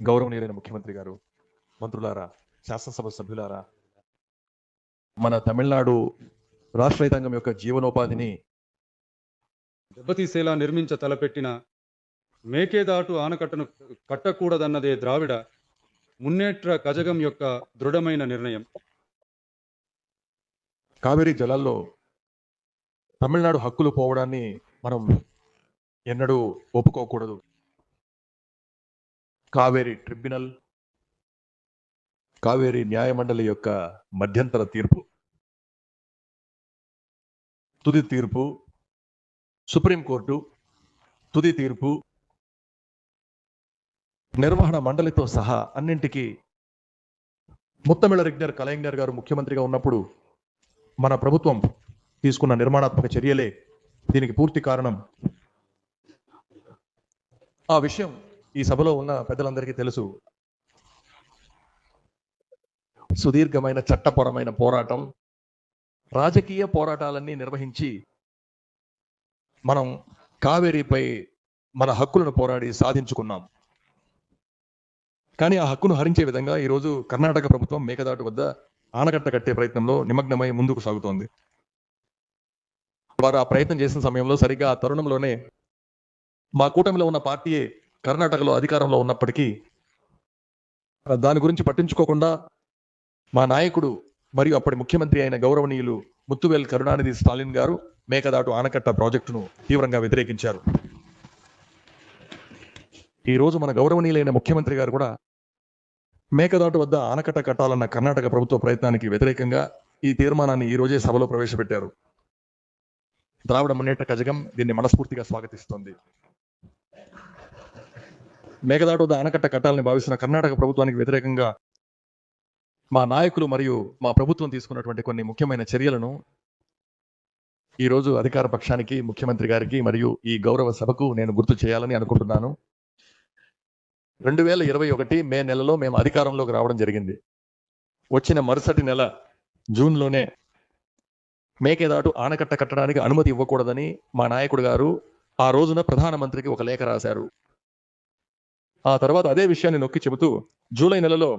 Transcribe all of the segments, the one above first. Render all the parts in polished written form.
గౌరవనీయులైన ముఖ్యమంత్రి గారు, మంత్రులారా, శాసనసభ సభ్యులారా, మన తమిళనాడు రాష్ట్ర రైతాంగం యొక్క జీవనోపాధిని దెబ్బతీసేలా నిర్మించ తలపెట్టిన మేకేదాటు ఆనకట్టను కట్టకూడదన్నదే ద్రావిడ మున్నేట్ర కజగం యొక్క దృఢమైన నిర్ణయం. కావేరీ జలాల్లో తమిళనాడు హక్కులు పోవడాన్ని మనం ఎన్నడూ ఒప్పుకోకూడదు. కావేరీ ట్రిబ్యునల్, కావేరీ న్యాయమండలి యొక్క మధ్యంతర తీర్పు, తుది తీర్పు, సుప్రీంకోర్టు తుది తీర్పు, నిర్వహణ మండలితో సహా అన్నింటికీ ముత్తమిళ రిగ్నర్ కలైంగర్ గారు ముఖ్యమంత్రిగా ఉన్నప్పుడు మన ప్రభుత్వం తీసుకున్న నిర్మాణాత్మక చర్యలే దీనికి పూర్తి కారణం. ఆ విషయం ఈ సభలో ఉన్న పెద్దలందరికీ తెలుసు. సుదీర్ఘమైన చట్టపరమైన పోరాటం, రాజకీయ పోరాటాలన్నీ నిర్వహించి మనం కావేరీపై మన హక్కులను పోరాడి సాధించుకున్నాం. కానీ ఆ హక్కును హరించే విధంగా ఈరోజు కర్ణాటక ప్రభుత్వం మేకదాటు వద్ద ఆనకట్ట కట్టే ప్రయత్నంలో నిమగ్నమై ముందుకు సాగుతోంది. వారు ఆ ప్రయత్నం చేసిన సమయంలో సరిగ్గా ఆ తరుణంలోనే మా కూటమిలో ఉన్న పార్టీయే కర్ణాటకలో అధికారంలో ఉన్నప్పటికీ దాని గురించి పట్టించుకోకుండా మా నాయకుడు మరియు అప్పటి ముఖ్యమంత్రి అయిన గౌరవనీయులు ముత్తువేల్ కరుణానిధి స్టాలిన్ గారు మేకదాటు ఆనకట్ట ప్రాజెక్టును తీవ్రంగా వ్యతిరేకించారు. ఈ రోజు మన గౌరవనీయులైన ముఖ్యమంత్రి గారు కూడా మేకదాటు వద్ద ఆనకట్ట కట్టాలన్న కర్ణాటక ప్రభుత్వ ప్రయత్నానికి వ్యతిరేకంగా ఈ తీర్మానాన్ని ఈ రోజే సభలో ప్రవేశపెట్టారు. ద్రావిడ మున్నేట్ర కజగం దీన్ని మనస్ఫూర్తిగా స్వాగతిస్తోంది. మేకదాటు వద్ద ఆనకట్ట కట్టాలని భావిస్తున్న కర్ణాటక ప్రభుత్వానికి వ్యతిరేకంగా మా నాయకులు మరియు మా ప్రభుత్వం తీసుకున్నటువంటి కొన్ని ముఖ్యమైన చర్యలను ఈరోజు అధికార పక్షానికి, ముఖ్యమంత్రి గారికి మరియు ఈ గౌరవ సభకు నేను గుర్తు చేయాలని అనుకుంటున్నాను. 2021 మే నెలలో మేము అధికారంలోకి రావడం జరిగింది. వచ్చిన మరుసటి నెల జూన్లోనే మేకేదాటు ఆనకట్ట కట్టడానికి అనుమతి ఇవ్వకూడదని మా నాయకుడు గారు ఆ రోజున ప్రధానమంత్రికి ఒక లేఖ రాశారు. ఆ తర్వాత అదే విషయాన్ని నొక్కి చెబుతూ జూలై నెలలో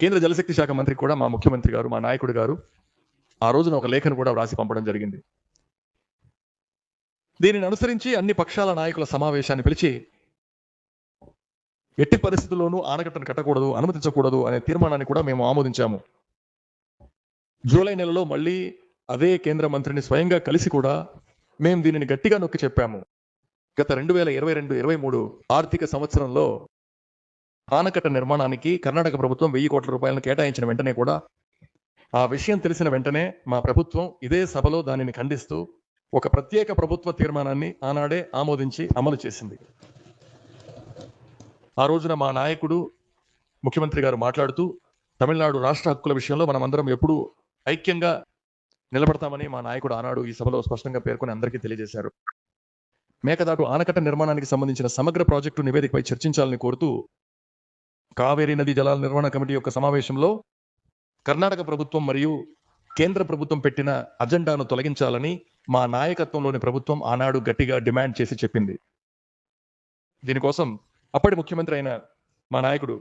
కేంద్ర జలశక్తి శాఖ మంత్రి కూడా మా ముఖ్యమంత్రి గారు, మా నాయకుడు గారు ఆ రోజున ఒక లేఖను కూడా వ్రాసి పంపడం జరిగింది. దీనిని అనుసరించి అన్ని పక్షాల నాయకుల సమావేశాన్ని పిలిచి ఎట్టి పరిస్థితుల్లోనూ ఆనకట్టను కట్టకూడదు, అనుమతించకూడదు అనే తీర్మానాన్ని కూడా మేము ఆమోదించాము. జూలై నెలలో మళ్ళీ అదే కేంద్ర మంత్రిని స్వయంగా కలిసి కూడా మేము దీనిని గట్టిగా నొక్కి చెప్పాము. గత 2022-23 ఆర్థిక సంవత్సరంలో ఆనకట్ట నిర్మాణానికి కర్ణాటక ప్రభుత్వం 1000 కోట్ల రూపాయలను కేటాయించిన వెంటనే కూడా ఆ విషయం తెలిసిన వెంటనే మా ప్రభుత్వం ఇదే సభలో దానిని ఖండిస్తూ ఒక ప్రత్యేక ప్రభుత్వ తీర్మానాన్ని ఆనాడే ఆమోదించి అమలు చేసింది. ఆ రోజున మా నాయకుడు ముఖ్యమంత్రి గారు మాట్లాడుతూ తమిళనాడు రాష్ట్ర హక్కుల విషయంలో మనమందరం ఎప్పుడూ ఐక్యంగా నిలబడతామని మా నాయకుడు ఆనాడు ఈ సభలో స్పష్టంగా పేర్కొని అందరికీ తెలియజేశారు. మేకదాటు ఆనకట్ట నిర్మాణానికి సంబంధించిన సమగ్ర ప్రాజెక్టు నివేదికపై చర్చించాలని కోరుతూ కావేరీ నదీ జలాల నిర్వహణ కమిటీ యొక్క సమావేశంలో కర్ణాటక ప్రభుత్వం మరియు కేంద్ర ప్రభుత్వం పెట్టిన అజెండాను తొలగించాలని మా నాయకత్వంలోని ప్రభుత్వం ఆనాడు గట్టిగా డిమాండ్ చేసి చెప్పింది. దీనికోసం అప్పటి ముఖ్యమంత్రి అయిన మా నాయకుడు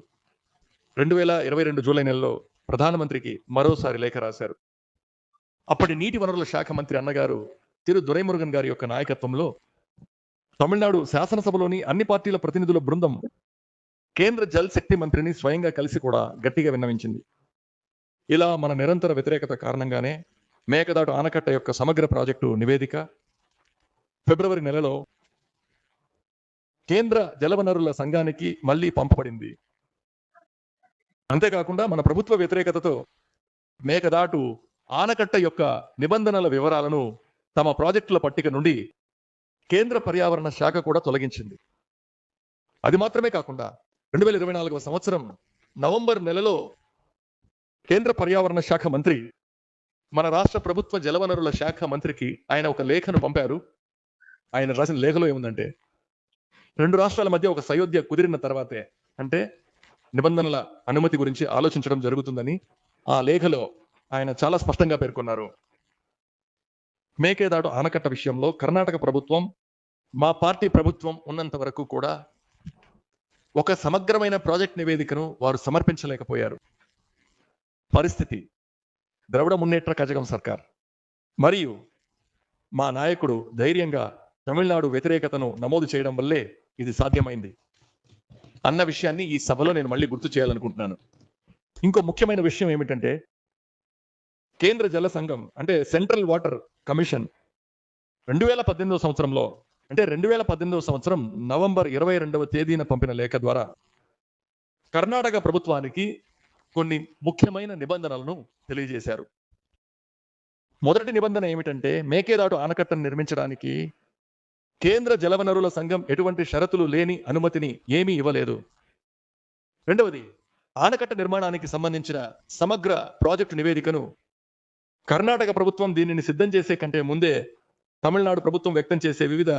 2022 జూలై నెలలో ప్రధానమంత్రికి మరోసారి లేఖ రాశారు. అప్పటి నీటి వనరుల శాఖ మంత్రి అన్నగారు తిరు దురైమురుగన్ గారి యొక్క నాయకత్వంలో తమిళనాడు శాసనసభలోని అన్ని పార్టీల ప్రతినిధుల బృందం కేంద్ర జల్ శక్తి మంత్రిని స్వయంగా కలిసి కూడా గట్టిగా విన్నవించింది. ఇలా మన నిరంతర వ్యతిరేకత కారణంగానే మేకదాటు ఆనకట్ట యొక్క సమగ్ర ప్రాజెక్టు నివేదిక ఫిబ్రవరి నెలలో కేంద్ర జలవనరుల సంఘానికి మళ్ళీ పంపబడింది. అంతేకాకుండా మన ప్రభుత్వ వ్యతిరేకతతో మేకదాటు ఆనకట్ట యొక్క నిబంధనల వివరాలను తమ ప్రాజెక్టుల పట్టిక నుండి కేంద్ర పర్యావరణ శాఖ కూడా తొలగించింది. అది మాత్రమే కాకుండా 2024 సంవత్సరం నవంబర్ నెలలో కేంద్ర పర్యావరణ శాఖ మంత్రి మన రాష్ట్ర ప్రభుత్వ జలవనరుల శాఖ మంత్రికి ఆయన ఒక లేఖను పంపారు. ఆయన రాసిన లేఖలో ఏముందంటే, 2 రాష్ట్రాల మధ్య ఒక సయోధ్య కుదిరిన తర్వాతే, అంటే నిబంధనల అనుమతి గురించి ఆలోచించడం జరుగుతుందని ఆ లేఖలో ఆయన చాలా స్పష్టంగా పేర్కొన్నారు. మేకేదాటు ఆనకట్ట విషయంలో కర్ణాటక ప్రభుత్వం, మా పార్టీ ప్రభుత్వం ఉన్నంత వరకు కూడా ఒక సమగ్రమైన ప్రాజెక్ట్ నివేదికను వారు సమర్పించలేకపోయారు. పరిస్థితి ద్రవిడ మున్నేట్ర కజగం సర్కార్ మరియు మా నాయకుడు ధైర్యంగా తమిళనాడు వ్యతిరేకతను నమోదు చేయడం వల్లే ఇది సాధ్యమైంది అన్న విషయాన్ని ఈ సభలో నేను మళ్ళీ గుర్తు చేయాలనుకుంటున్నాను. ఇంకో ముఖ్యమైన విషయం ఏమిటంటే, కేంద్ర జల సంఘం అంటే సెంట్రల్ వాటర్ కమిషన్ 2018 సంవత్సరంలో అంటే 2018 సంవత్సరం నవంబర్ 22వ తేదీన పంపిన లేఖ ద్వారా కర్ణాటక ప్రభుత్వానికి కొన్ని ముఖ్యమైన నిబంధనలను తెలియజేశారు. మొదటి నిబంధన ఏమిటంటే, మేకేదాటు ఆనకట్టను నిర్మించడానికి కేంద్ర జలవనరుల సంఘం ఎటువంటి షరతులు లేని అనుమతిని ఏమీ ఇవ్వలేదు. రెండవది, ఆనకట్ట నిర్మాణానికి సంబంధించిన సమగ్ర ప్రాజెక్టు నివేదికను కర్ణాటక ప్రభుత్వం దీనిని సిద్ధం చేసే కంటే ముందే తమిళనాడు ప్రభుత్వం వ్యక్తం చేసే వివిధ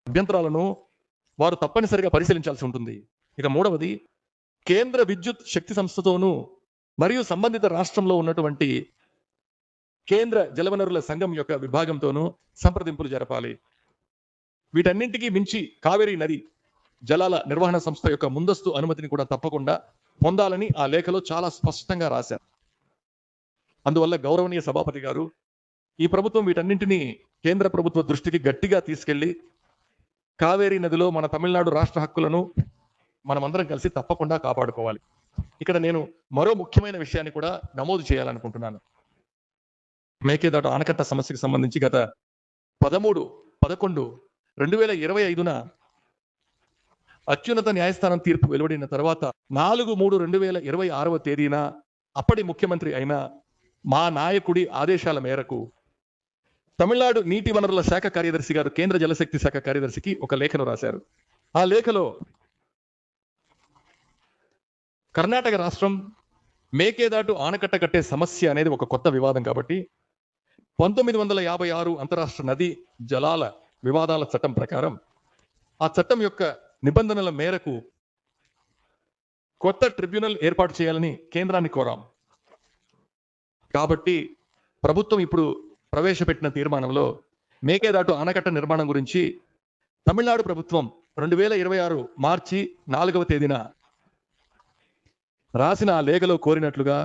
అభ్యంతరాలను వారు తప్పనిసరిగా పరిశీలించాల్సి ఉంటుంది. ఇక మూడవది, కేంద్ర విద్యుత్ శక్తి సంస్థతోనూ మరియు సంబంధిత రాష్ట్రంలో ఉన్నటువంటి కేంద్ర జలవనరుల సంఘం యొక్క విభాగంతోనూ సంప్రదింపులు జరపాలి. వీటన్నింటికీ మించి కావేరీ నది జలాల నిర్వహణ సంస్థ యొక్క ముందస్తు అనుమతిని కూడా తప్పకుండా పొందాలని ఆ లేఖలో చాలా స్పష్టంగా రాశారు. అందువల్ల గౌరవనీయ సభాపతి గారు, ఈ ప్రభుత్వం వీటన్నింటినీ కేంద్ర ప్రభుత్వ దృష్టికి గట్టిగా తీసుకెళ్లి కావేరీ నదిలో మన తమిళనాడు రాష్ట్ర హక్కులను మనమందరం కలిసి తప్పకుండా కాపాడుకోవాలి. ఇక్కడ నేను మరో ముఖ్యమైన విషయాన్ని కూడా నమోదు చేయాలనుకుంటున్నాను. మేకేదాటు ఆనకట్ట సమస్యకు సంబంధించి గత 13/11/2025న అత్యున్నత న్యాయస్థానం తీర్పు వెలువడిన తర్వాత 4/3/2026వ తేదీన అప్పటి ముఖ్యమంత్రి అయిన మా నాయకుడి ఆదేశాల మేరకు తమిళనాడు నీటి వనరుల శాఖ కార్యదర్శి గారు కేంద్ర జలశక్తి శాఖ కార్యదర్శికి ఒక లేఖను రాశారు. ఆ లేఖలో కర్ణాటక రాష్ట్రం మేకేదాటు ఆనకట్ట కట్టే సమస్య అనేది ఒక కొత్త వివాదం కాబట్టి 1956 అంతరాష్ట్ర నది జలాల వివాదాల చట్టం ప్రకారం ఆ చట్టం యొక్క నిబంధనల మేరకు కొత్త ట్రిబ్యునల్ ఏర్పాటు చేయాలని కేంద్రాన్ని కోరాం. కాబట్టి ప్రభుత్వం ఇప్పుడు ప్రవేశపెట్టిన తీర్మానంలో మేకేదాటు ఆనకట్ట నిర్మాణం గురించి తమిళనాడు ప్రభుత్వం 2026 మార్చి 4వ తేదీన రాసిన ఆ లేఖలో కోరినట్లుగా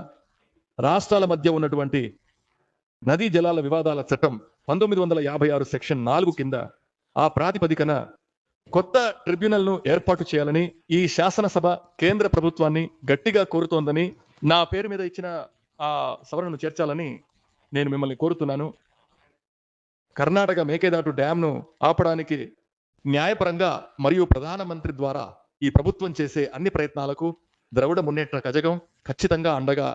రాష్ట్రాల మధ్య ఉన్నటువంటి నదీ జలాల వివాదాల చట్టం 1956 సెక్షన్ 4 కింద ఆ ప్రాతిపదికన కొత్త ట్రిబ్యునల్ను ఏర్పాటు చేయాలని ఈ శాసనసభ కేంద్ర ప్రభుత్వాన్ని గట్టిగా కోరుతోందని, నా పేరు మీద ఇచ్చిన ఆ సవరణను చేర్చాలని నేను మిమ్మల్ని కోరుతున్నాను. కర్ణాటక మేకేదాటు డ్యాంను ఆపడానికి న్యాయపరంగా మరియు ప్రధానమంత్రి ద్వారా ఈ ప్రభుత్వం చేసే అన్ని ప్రయత్నాలకు ద్రవిడ మున్నేట్ర కజగం ఖచ్చితంగా అండగా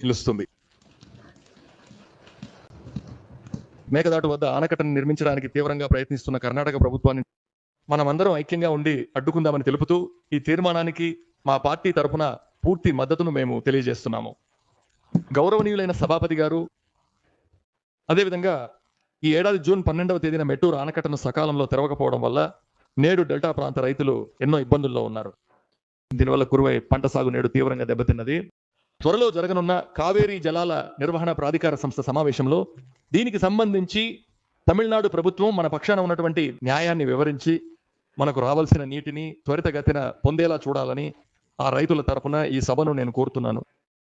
నిలుస్తుంది. మేకదాటు వద్ద ఆనకట్టను నిర్మించడానికి తీవ్రంగా ప్రయత్నిస్తున్న కర్ణాటక ప్రభుత్వాన్ని మనమందరం ఐక్యంగా ఉండి అడ్డుకుందామని తెలుపుతూ ఈ తీర్మానానికి మా పార్టీ తరఫున పూర్తి మద్దతును మేము తెలియజేస్తున్నాము. గౌరవనీయులైన సభాపతి గారు, అదేవిధంగా ఈ ఏడాది జూన్ 12వ తేదీన మెట్టూరు ఆనకట్టను సకాలంలో తెరవకపోవడం వల్ల నేడు డెల్టా ప్రాంత రైతులు ఎన్నో ఇబ్బందుల్లో ఉన్నారు. దీనివల్ల కురువై పంట సాగు నేడు తీవ్రంగా దెబ్బతిన్నది. త్వరలో జరగనున్న కావేరీ జలాల నిర్వహణ ప్రాధికార సంస్థ సమావేశంలో దీనికి సంబంధించి తమిళనాడు ప్రభుత్వం మన పక్షాన ఉన్నటువంటి న్యాయాన్ని వివరించి మనకు రావాల్సిన నీటిని త్వరితగతిన పొందేలా చూడాలని ఆ రైతుల తరపున ఈ సభను నేను కోరుతున్నాను.